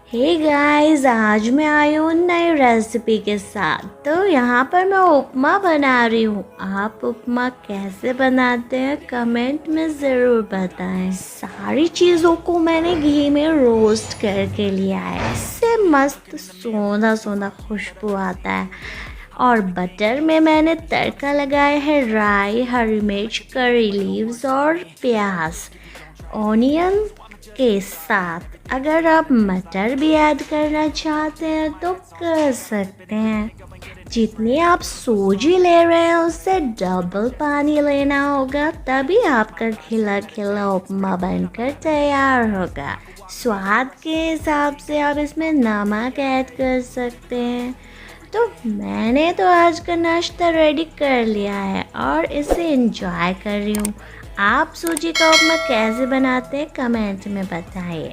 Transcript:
Hey guys, आज मैं आई हूँ नई रेसिपी के साथ। तो यहाँ पर मैं उपमा बना रही हूँ। आप उपमा कैसे बनाते हैं कमेंट में ज़रूर बताएं। सारी चीज़ों को मैंने घी में रोस्ट करके लिया है, इससे मस्त सोंधा सोंधा खुशबू आता है। और बटर में मैंने तड़का लगाया है राई, हरी मिर्च, करी लीव्स और प्याज ऑनियन के साथ। अगर आप मटर भी ऐड करना चाहते हैं तो कर सकते हैं। जितनी आप सूजी ले रहे हैं उससे डबल पानी लेना होगा, तभी आपका खिला खिला उपमा बनकर तैयार होगा। स्वाद के हिसाब से आप इसमें नमक ऐड कर सकते हैं। तो मैंने तो आज का नाश्ता रेडी कर लिया है और इसे एंजॉय कर रही हूँ। आप सूजी का उपमा कैसे बनाते हैं कमेंट में बताइए।